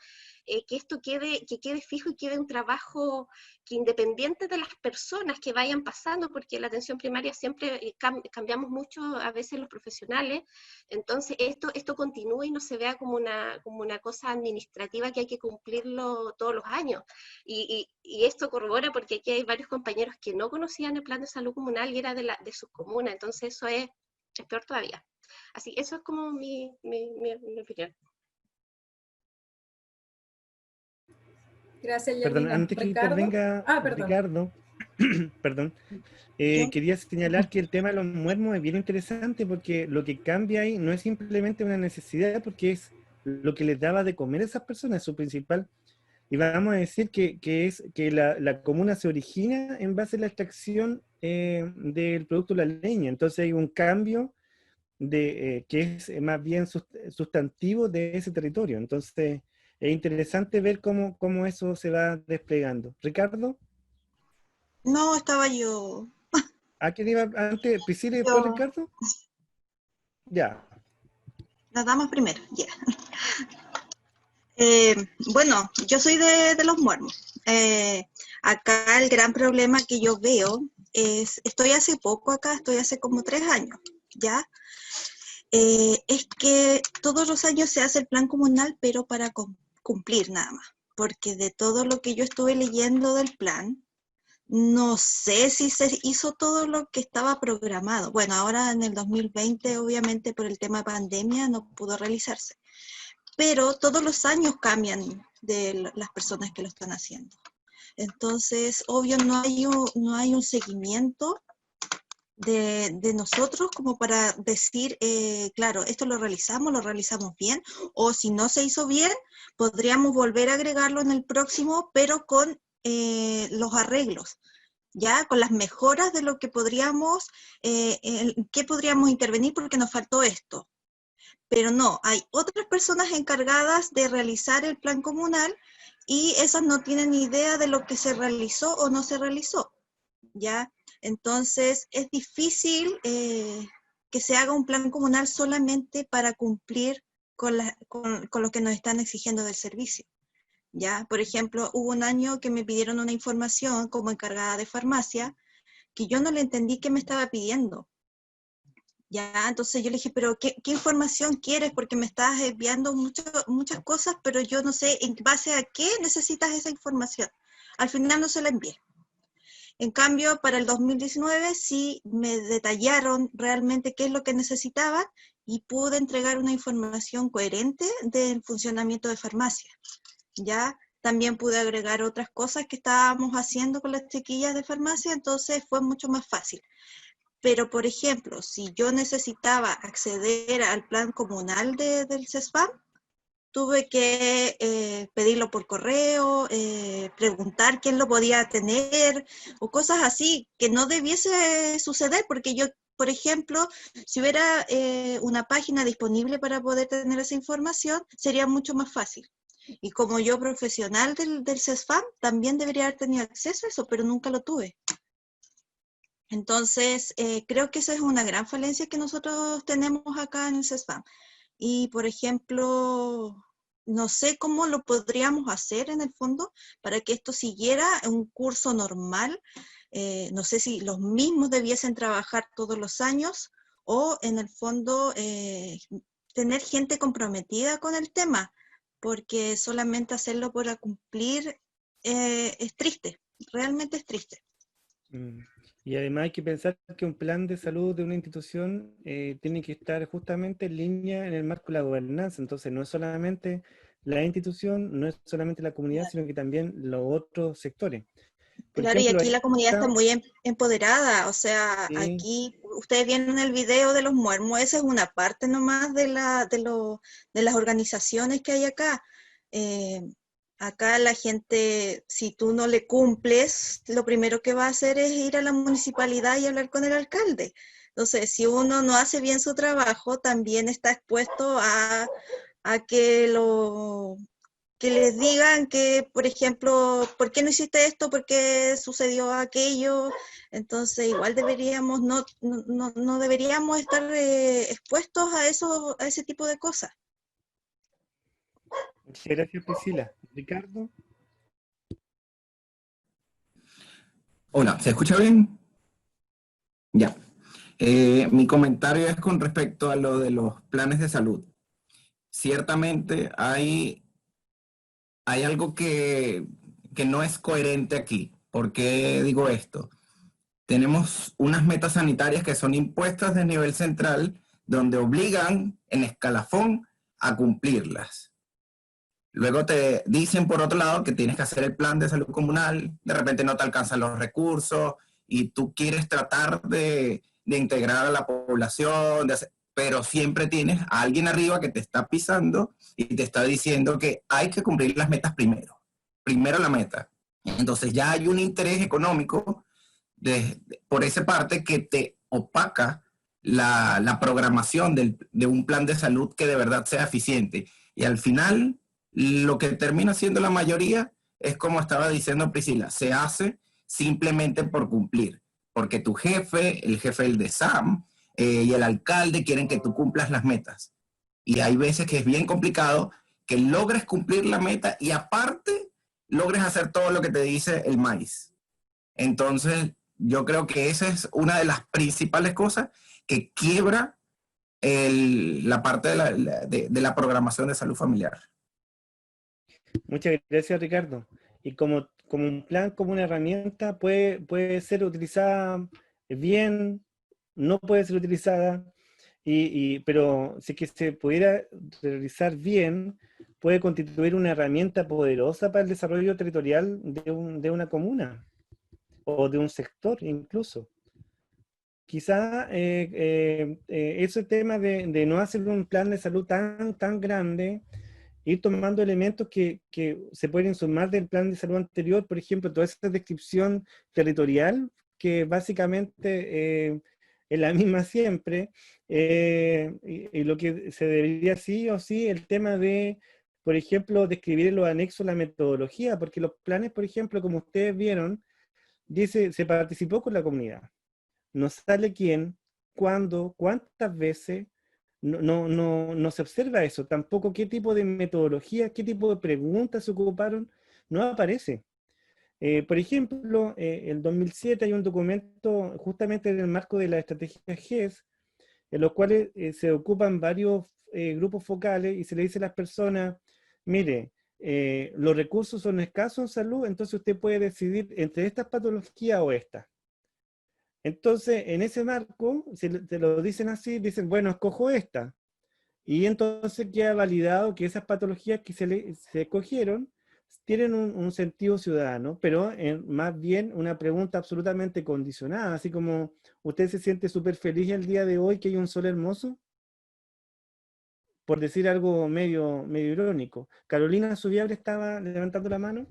que esto quede fijo y quede un trabajo que, independiente de las personas que vayan pasando, porque la atención primaria siempre cambiamos mucho a veces los profesionales, entonces esto continúe y no se vea como una cosa administrativa que hay que cumplirlo todos los años. Y esto corrobora porque aquí hay varios compañeros que no conocían el plan de salud comunal y era de sus comunas, entonces eso es peor todavía. Así, eso es como mi opinión. Gracias, Janina. Perdón, antes que intervenga Ricardo, perdón, quería señalar que el tema de los muermos es bien interesante, porque lo que cambia ahí no es simplemente una necesidad, porque es lo que les daba de comer a esas personas, es su principal. Y vamos a decir que la comuna se origina en base a la extracción del producto de la leña. Entonces hay un cambio que es más bien sustantivo de ese territorio. Entonces es interesante ver cómo eso se va desplegando. ¿Ricardo? No, estaba yo. ¿A quién iba antes? ¿Priscila y después Ricardo? Ya. Las damas primero, ya. Bueno, yo soy de los muermos. Acá el gran problema que yo veo es, estoy hace poco acá, estoy hace como 3 años, ¿ya? Es que todos los años se hace el plan comunal, pero para cumplir nada más. Porque de todo lo que yo estuve leyendo del plan, no sé si se hizo todo lo que estaba programado. Bueno, ahora en el 2020, obviamente por el tema de pandemia, no pudo realizarse. Pero todos los años cambian de las personas que lo están haciendo. Entonces, obvio, no hay un seguimiento de nosotros como para decir, claro, esto lo realizamos bien, o si no se hizo bien, podríamos volver a agregarlo en el próximo, pero con los arreglos, ya con las mejoras de lo que podríamos, qué podríamos intervenir porque nos faltó esto. Pero no, hay otras personas encargadas de realizar el plan comunal y esas no tienen idea de lo que se realizó o no se realizó, ¿ya? Entonces es difícil que se haga un plan comunal solamente para cumplir con lo que nos están exigiendo del servicio, ¿ya? Por ejemplo, hubo un año que me pidieron una información como encargada de farmacia que yo no le entendí qué me estaba pidiendo. Ya, entonces yo le dije, pero ¿qué información quieres? Porque me estás enviando muchas cosas, pero yo no sé en base a qué necesitas esa información. Al final no se la envié. En cambio, para el 2019 sí me detallaron realmente qué es lo que necesitaban y pude entregar una información coherente del funcionamiento de farmacia. Ya, también pude agregar otras cosas que estábamos haciendo con las chiquillas de farmacia, entonces fue mucho más fácil. Pero, por ejemplo, si yo necesitaba acceder al plan comunal del CESFAM, tuve que pedirlo por correo, preguntar quién lo podía tener, o cosas así que no debiese suceder, porque yo, por ejemplo, si hubiera una página disponible para poder tener esa información, sería mucho más fácil. Y como yo profesional del CESFAM, también debería haber tenido acceso a eso, pero nunca lo tuve. Entonces, creo que esa es una gran falencia que nosotros tenemos acá en el CESFAM. Y, por ejemplo, no sé cómo lo podríamos hacer en el fondo para que esto siguiera un curso normal. No sé si los mismos debiesen trabajar todos los años o, en el fondo, tener gente comprometida con el tema, porque solamente hacerlo para cumplir es triste, realmente es triste. Y además hay que pensar que un plan de salud de una institución tiene que estar justamente en línea en el marco de la gobernanza. Entonces no es solamente la institución, no es solamente la comunidad, sino que también los otros sectores. Por Claro, y ejemplo, aquí ahí la comunidad está está, muy empoderada, o sea, sí, aquí ustedes vieron el video de los muermos, esa es una parte nomás de las organizaciones que hay acá. Acá la gente, si tú no le cumples, lo primero que va a hacer es ir a la municipalidad y hablar con el alcalde. Entonces, si uno no hace bien su trabajo, también está expuesto a que que les digan que, por ejemplo, ¿por qué no hiciste esto? ¿Por qué sucedió aquello? Entonces, igual deberíamos, no deberíamos estar expuestos a ese tipo de cosas. muchas gracias Priscila. Ricardo. Hola, ¿se escucha bien? Ya. Mi comentario es con respecto a lo de los planes de salud. Ciertamente hay algo que no es coherente aquí. ¿Por qué digo esto? Tenemos unas metas sanitarias que son impuestas de nivel central, donde obligan en escalafón a cumplirlas. Luego te dicen, por otro lado, que tienes que hacer el plan de salud comunal, de repente no te alcanzan los recursos y tú quieres tratar de integrar a la población, pero siempre tienes a alguien arriba que te está pisando y te está diciendo que hay que cumplir las metas primero. Primero la meta. Entonces ya hay un interés económico por esa parte que te opaca la programación de un plan de salud que de verdad sea eficiente. Y al final, lo que termina siendo la mayoría es como estaba diciendo Priscila, se hace simplemente por cumplir, porque tu jefe, el jefe del DESAM y el alcalde quieren que tú cumplas las metas. Y hay veces que es bien complicado que logres cumplir la meta y aparte logres hacer todo lo que te dice el maíz. Entonces, yo creo que esa es una de las principales cosas que quiebra la parte de la programación de salud familiar. Muchas gracias, Ricardo. Y como un plan, como una herramienta, puede ser utilizada bien, no puede ser utilizada, pero si es que se pudiera realizar bien, puede constituir una herramienta poderosa para el desarrollo territorial de una comuna o de un sector incluso. quizá ese tema de no hacer un plan de salud tan grande, ir tomando elementos que se pueden sumar del plan de salud anterior, por ejemplo, toda esa descripción territorial, que básicamente es la misma siempre, y lo que se debería sí o sí, el tema de, por ejemplo, describir en los anexos la metodología, porque los planes, por ejemplo, como ustedes vieron, dice, se participó con la comunidad. No sale quién, cuándo, cuántas veces, no se observa eso. Tampoco qué tipo de metodología, qué tipo de preguntas se ocuparon, no aparece. Por ejemplo, el 2007 hay un documento justamente en el marco de la estrategia GES, en los cuales se ocupan varios grupos focales y se le dice a las personas, mire, los recursos son escasos en salud, entonces usted puede decidir entre estas patologías o estas. Entonces, en ese marco, si te lo dicen así, dicen, bueno, escojo esta. Y entonces queda validado que esas patologías que se escogieron tienen un sentido ciudadano, pero más bien una pregunta absolutamente condicionada, así como usted se siente súper feliz el día de hoy que hay un sol hermoso, por decir algo medio irónico. Carolina Subiabre estaba levantando la mano.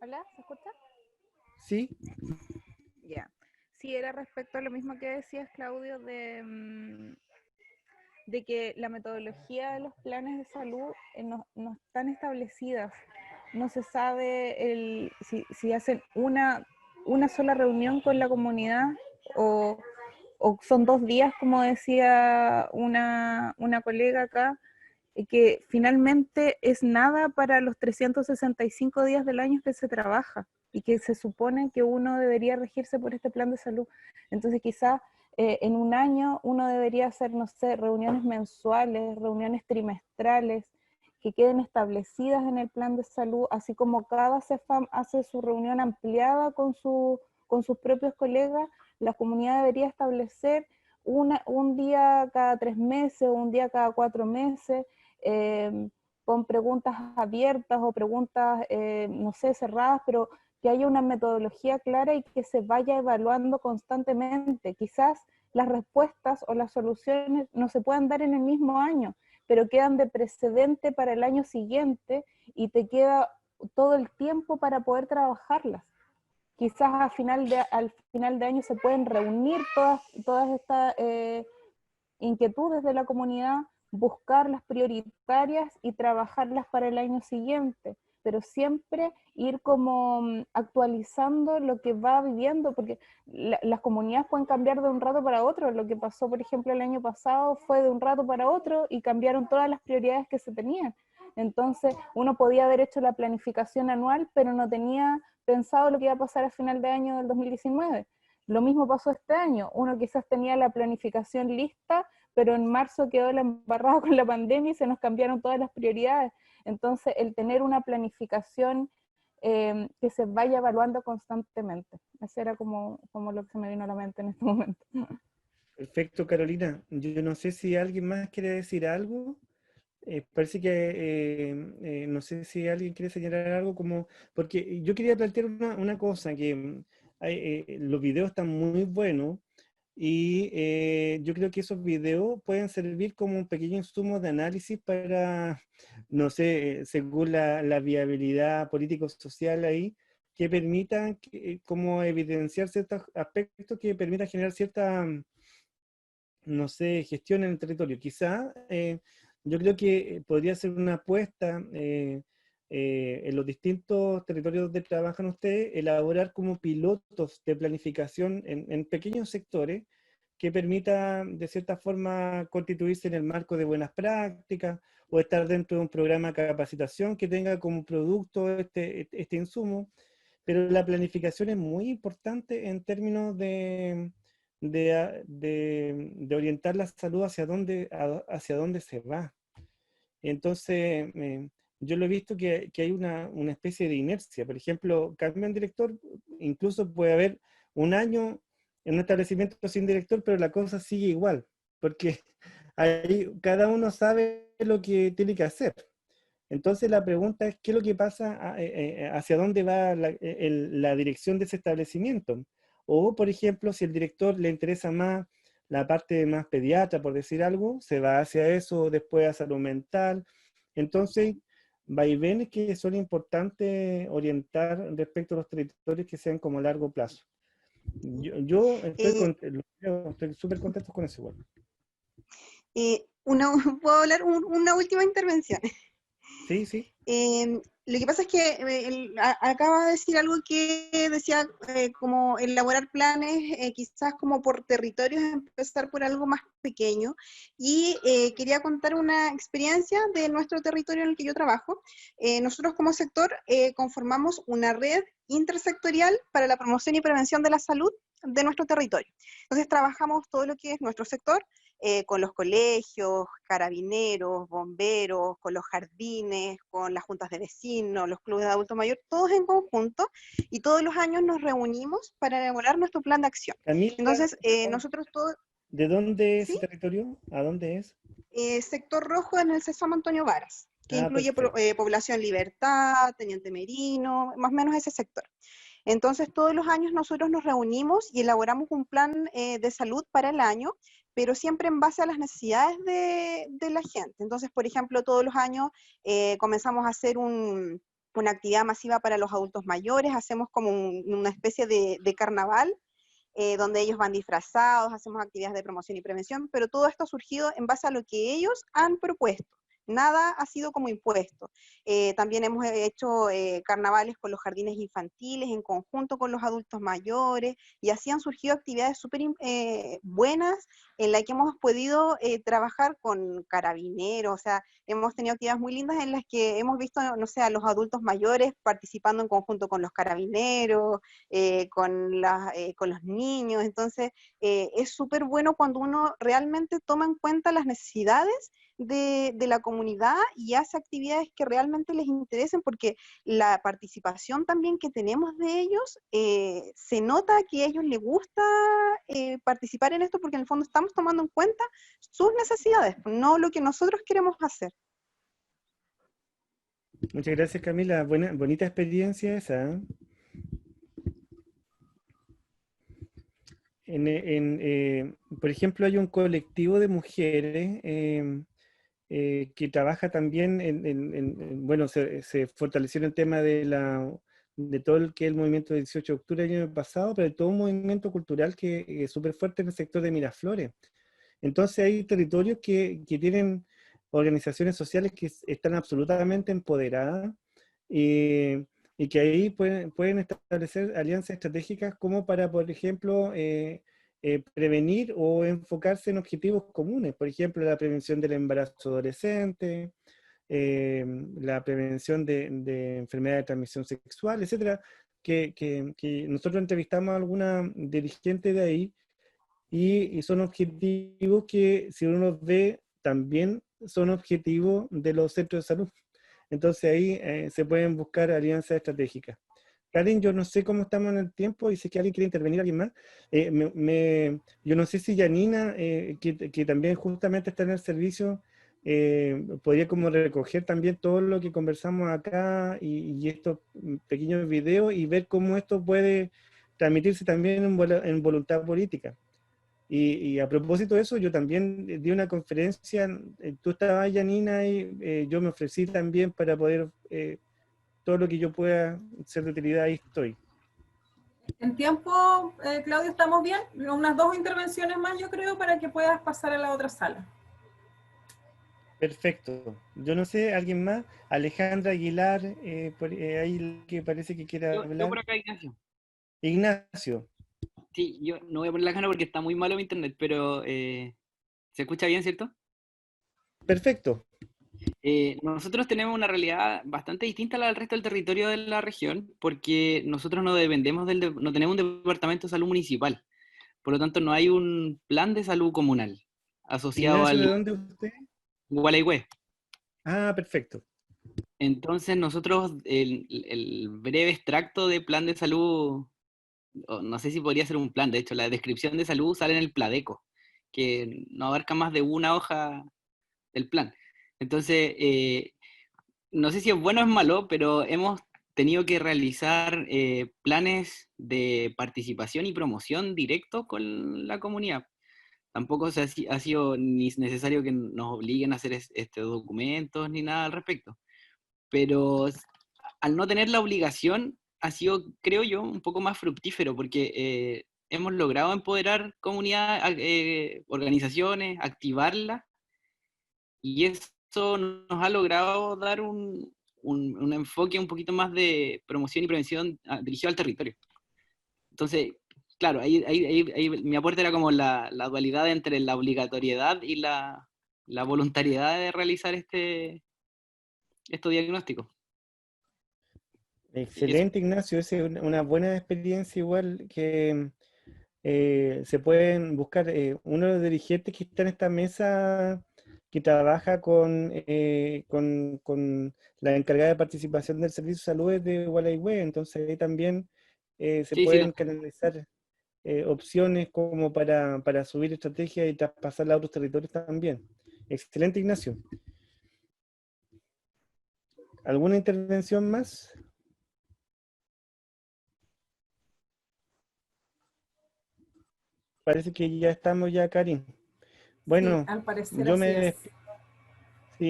Hola, ¿se escucha? Sí. Ya. Sí, era respecto a lo mismo que decías, Claudio, de que la metodología de los planes de salud no están establecidas. No se sabe si hacen una sola reunión con la comunidad o son 2 días, como decía una colega acá, que finalmente es nada para los 365 días del año que se trabaja y que se supone que uno debería regirse por este plan de salud. Entonces quizás en un año uno debería hacer, no sé, reuniones mensuales, reuniones trimestrales, que queden establecidas en el plan de salud, así como cada CEFAM hace su reunión ampliada con sus propios colegas, la comunidad debería establecer un día cada 3 meses, un día cada 4 meses, con preguntas abiertas o preguntas, no sé, cerradas, pero que haya una metodología clara y que se vaya evaluando constantemente. Quizás las respuestas o las soluciones no se puedan dar en el mismo año, pero quedan de precedente para el año siguiente y te queda todo el tiempo para poder trabajarlas. Quizás al final de año se pueden reunir todas estas inquietudes de la comunidad, buscar las prioritarias y trabajarlas para el año siguiente, pero siempre ir como actualizando lo que va viviendo, porque las comunidades pueden cambiar de un rato para otro. Lo que pasó, por ejemplo, el año pasado fue de un rato para otro y cambiaron todas las prioridades que se tenían. Entonces, uno podía haber hecho la planificación anual, pero no tenía pensado lo que iba a pasar al final de año del 2019. Lo mismo pasó este año. Uno quizás tenía la planificación lista, pero en marzo quedó la embarrada con la pandemia y se nos cambiaron todas las prioridades. Entonces, el tener una planificación que se vaya evaluando constantemente. Eso era como lo que se me vino a la mente en este momento. Perfecto, Carolina. Yo no sé si alguien más quiere decir algo. Parece que no sé si alguien quiere señalar algo como, porque yo quería plantear una cosa, que los videos están muy buenos y yo creo que esos videos pueden servir como un pequeño insumo de análisis para, no sé, según la viabilidad político-social ahí, que permitan como evidenciar ciertos aspectos que permitan generar cierta, no sé, gestión en el territorio. Quizá yo creo que podría ser una apuesta en los distintos territorios donde trabajan ustedes, elaborar como pilotos de planificación en pequeños sectores que permita de cierta forma constituirse en el marco de buenas prácticas o estar dentro de un programa de capacitación que tenga como producto este insumo. Pero la planificación es muy importante en términos de orientar la salud hacia dónde se va. Entonces, yo lo he visto que hay una especie de inercia. Por ejemplo, cambian director, incluso puede haber un año en un establecimiento sin director, pero la cosa sigue igual, porque ahí cada uno sabe lo que tiene que hacer. Entonces la pregunta es, ¿qué es lo que pasa, hacia dónde va la dirección de ese establecimiento? O, por ejemplo, si el director le interesa más la parte más pediatra, por decir algo, se va hacia eso, después a salud mental. Entonces, vaivenes que son importantes orientar respecto a los territorios que sean como a largo plazo. Yo estoy súper contento con eso igual. ¿Puedo hablar una última intervención? Sí, sí. Lo que pasa es que acaba de decir algo que decía como elaborar planes, quizás como por territorios, empezar por algo más pequeño. Y quería contar una experiencia de nuestro territorio en el que yo trabajo. Nosotros como sector conformamos una red intersectorial para la promoción y prevención de la salud de nuestro territorio. Entonces trabajamos todo lo que es nuestro sector, con los colegios, carabineros, bomberos, con los jardines, con las juntas de vecinos, los clubes de adulto mayor, todos en conjunto, y todos los años nos reunimos para elaborar nuestro plan de acción. Camila, entonces, nosotros todos... ¿De dónde es ¿sí? ese territorio? ¿A dónde es? Sector Rojo en el Cesamo Antonio Varas, que incluye Población Libertad, Teniente Merino, más o menos ese sector. Entonces, todos los años nosotros nos reunimos y elaboramos un plan de salud para el año, pero siempre en base a las necesidades de la gente. Entonces, por ejemplo, todos los años comenzamos a hacer una actividad masiva para los adultos mayores, hacemos como una especie de carnaval, donde ellos van disfrazados, hacemos actividades de promoción y prevención, pero todo esto ha surgido en base a lo que ellos han propuesto. Nada ha sido como impuesto. También hemos hecho carnavales con los jardines infantiles en conjunto con los adultos mayores, y así han surgido actividades súper buenas en las que hemos podido trabajar con carabineros. O sea, hemos tenido actividades muy lindas en las que hemos visto, no sé, a los adultos mayores participando en conjunto con los carabineros, con los niños. Entonces, es súper bueno cuando uno realmente toma en cuenta las necesidades de la comunidad y hace actividades que realmente les interesen, porque la participación también que tenemos de ellos, se nota que a ellos les gusta participar en esto, porque en el fondo estamos tomando en cuenta sus necesidades, no lo que nosotros queremos hacer. Muchas gracias, Camila. Bonita experiencia esa. Por ejemplo, hay un colectivo de mujeres que trabaja también bueno, se fortaleció en el tema de todo el que es el movimiento del 18 de octubre del año pasado, pero todo un movimiento cultural que es súper fuerte en el sector de Miraflores. Entonces hay territorios que tienen organizaciones sociales que están absolutamente empoderadas, y que ahí pueden establecer alianzas estratégicas como para, por ejemplo, prevenir o enfocarse en objetivos comunes, por ejemplo, la prevención del embarazo adolescente, la prevención de enfermedades de transmisión sexual, etcétera, que nosotros entrevistamos a alguna dirigente de ahí, y son objetivos que, si uno los ve, también son objetivos de los centros de salud. Entonces ahí se pueden buscar alianzas estratégicas. Karen, yo no sé cómo estamos en el tiempo, y si es que alguien quiere intervenir, alguien más. Yo no sé si Yanina, que también justamente está en el servicio, podría como recoger también todo lo que conversamos acá y estos pequeños videos, y ver cómo esto puede transmitirse también en voluntad política. Y a propósito de eso, yo también di una conferencia, tú estabas, Yanina, y yo me ofrecí también para poder, todo lo que yo pueda ser de utilidad, ahí estoy. En tiempo, Claudio, ¿estamos bien? Unas 2 intervenciones más, yo creo, para que puedas pasar a la otra sala. Perfecto. Yo no sé, ¿alguien más? Alejandra Aguilar, ahí que parece que quiera hablar. Yo por acá, Ignacio. Ignacio. Sí, yo no voy a poner la cámara porque está muy malo mi internet, pero ¿se escucha bien, cierto? Perfecto. Nosotros tenemos una realidad bastante distinta a la del resto del territorio de la región, porque nosotros no dependemos no tenemos un departamento de salud municipal. Por lo tanto, no hay un plan de salud comunal asociado Ignacio, al... ¿de dónde usted? Gualeguay. Ah, perfecto. Entonces nosotros, el breve extracto de plan de salud, no sé si podría ser un plan, de hecho la descripción de salud sale en el Pladeco, que no abarca más de una hoja del plan. Entonces, no sé si es bueno o es malo, pero hemos tenido que realizar planes de participación y promoción directos con la comunidad. Tampoco ha sido ni necesario que nos obliguen a hacer documentos ni nada al respecto. Pero al no tener la obligación, ha sido, creo yo, un poco más fructífero, porque hemos logrado empoderar comunidades, organizaciones, activarlas, y eso nos ha logrado dar un enfoque un poquito más de promoción y prevención dirigido al territorio. Entonces, claro, ahí mi aporte era como la dualidad entre la obligatoriedad y la voluntariedad de realizar estos diagnósticos. Excelente, Ignacio. Esa es una buena experiencia, igual que se pueden buscar. Uno de los dirigentes que está en esta mesa, que trabaja con la encargada de participación del Servicio de Salud de Gualeguay, entonces ahí también se pueden canalizar opciones como para subir estrategias y traspasarla a otros territorios también. Excelente, Ignacio. ¿Alguna intervención más? Parece que ya estamos Karin. Bueno, Sí, al parecer yo así es.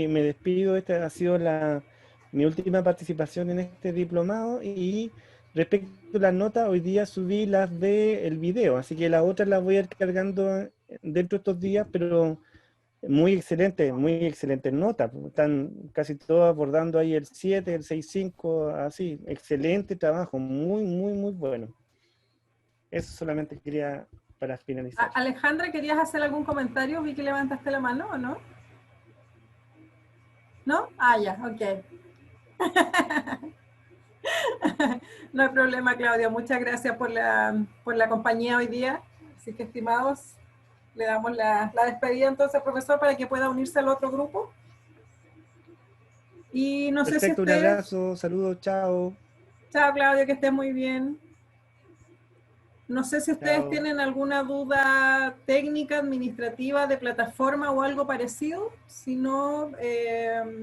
me despido. Esta ha sido mi última participación en este diplomado, y respecto a las notas, hoy día subí las del video, así que las otras las voy a ir cargando dentro de estos días, pero muy excelentes notas. Están casi todas abordando ahí el 7, el 6.5, así. Excelente trabajo, muy bueno. Eso solamente quería para finalizar. Alejandra, ¿querías hacer algún comentario? Vi que levantaste la mano, ¿o no? ¿No? Ah, ya, ok. No hay problema, Claudia. Muchas gracias por la compañía hoy día. Así que, estimados, le damos la despedida entonces al profesor para que pueda unirse al otro grupo. Y no sé si Perfecto, un abrazo, saludos, chao. Chao, Claudia, que estés muy bien. No sé si ustedes tienen alguna duda técnica, administrativa, de plataforma o algo parecido. Si no,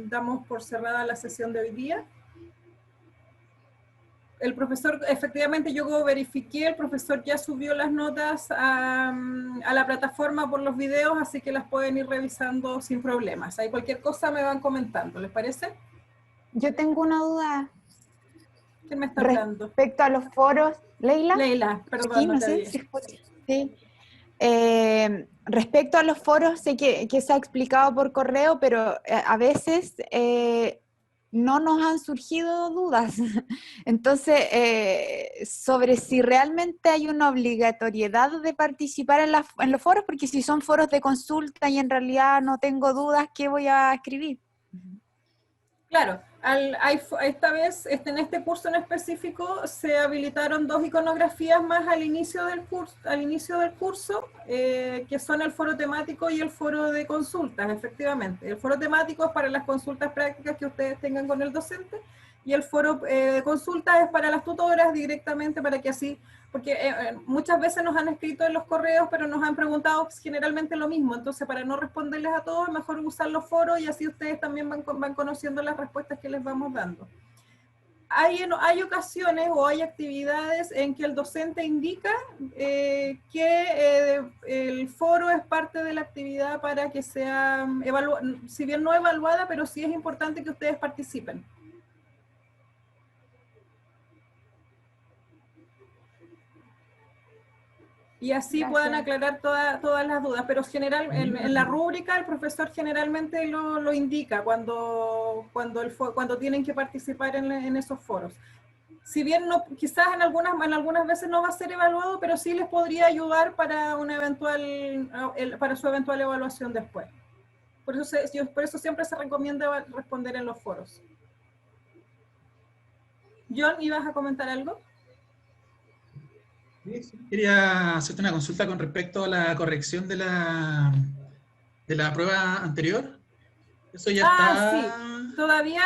damos por cerrada la sesión de hoy día. El profesor, efectivamente, yo verifiqué, el profesor ya subió las notas a la plataforma por los videos, así que las pueden ir revisando sin problemas. Hay cualquier cosa me van comentando, ¿les parece? Yo tengo una duda. ¿Quién me está hablando? Respecto a los foros, ¿Leila? Leila, perdón. Sí, no sé si escucha. Sí. Respecto a los foros, sé que se ha explicado por correo, pero a veces no nos han surgido dudas. Entonces, sobre si realmente hay una obligatoriedad de participar en los foros, porque si son foros de consulta y en realidad no tengo dudas, ¿qué voy a escribir? Claro, esta vez, en este curso en específico, se habilitaron 2 iconografías más al inicio del curso, que son el foro temático y el foro de consultas, efectivamente. El foro temático es para las consultas prácticas que ustedes tengan con el docente, y el foro de consultas es para las tutoras directamente, para que así, porque muchas veces nos han escrito en los correos, pero nos han preguntado generalmente lo mismo, entonces para no responderles a todos, es mejor usar los foros, y así ustedes también van conociendo las respuestas que les vamos dando. Hay ocasiones o hay actividades en que el docente indica que el foro es parte de la actividad para que sea si bien no evaluada, pero sí es importante que ustedes participen. Y así puedan aclarar todas las dudas, pero en la rúbrica el profesor generalmente lo indica cuando tienen que participar en esos foros. Si bien quizás en algunas veces no va a ser evaluado, pero sí les podría ayudar para para su eventual evaluación después. Por eso siempre se recomienda responder en los foros. John, ¿ibas a comentar algo? Quería hacerte una consulta con respecto a la corrección de la prueba anterior. Eso ya está... Sí. Todavía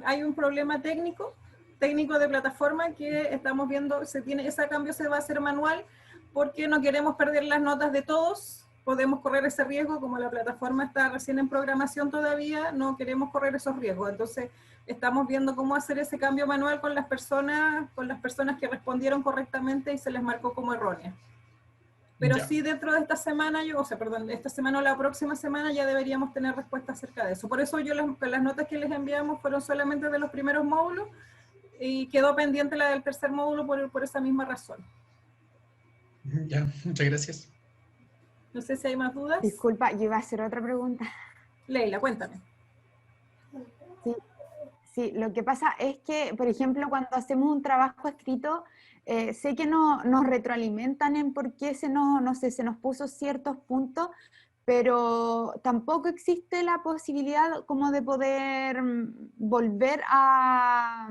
hay un problema técnico de plataforma que estamos viendo. Ese cambio se va a hacer manual porque no queremos perder las notas de todos podemos correr ese riesgo, como la plataforma está recién en programación todavía, no queremos correr esos riesgos. Entonces, estamos viendo cómo hacer ese cambio manual con las personas que respondieron correctamente y se les marcó como errónea. Pero Ya. sí, dentro de esta semana, esta semana o la próxima semana ya deberíamos tener respuesta acerca de eso. Por eso las notas que les enviamos fueron solamente de los primeros módulos y quedó pendiente la del tercer módulo por esa misma razón. Ya, muchas gracias. No sé si hay más dudas. Disculpa, yo iba a hacer otra pregunta. Leila, cuéntame. Sí, lo que pasa es que, por ejemplo, cuando hacemos un trabajo escrito, sé que nos retroalimentan en por qué se nos puso ciertos puntos, pero tampoco existe la posibilidad como de poder volver a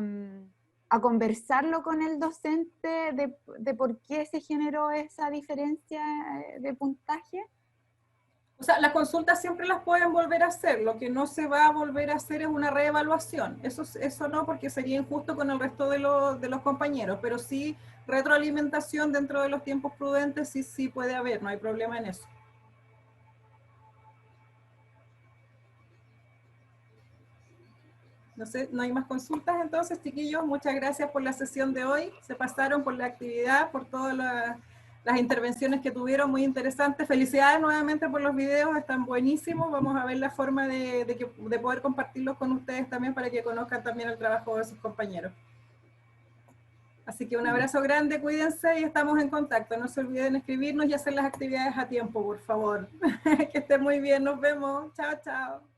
conversarlo con el docente de por qué se generó esa diferencia de puntaje. O sea, las consultas siempre las pueden volver a hacer, lo que no se va a volver a hacer es una reevaluación, eso no, porque sería injusto con el resto de los compañeros, pero sí retroalimentación dentro de los tiempos prudentes sí puede haber, no hay problema en eso. No sé, no hay más consultas entonces, chiquillos, muchas gracias por la sesión de hoy, se pasaron por la actividad, por todas las intervenciones que tuvieron, muy interesantes. Felicidades nuevamente por los videos, están buenísimos. Vamos a ver la forma de poder compartirlos con ustedes también para que conozcan también el trabajo de sus compañeros. Así que un abrazo grande, cuídense y estamos en contacto. No se olviden escribirnos y hacer las actividades a tiempo, por favor. Que estén muy bien, nos vemos. Chao, chao.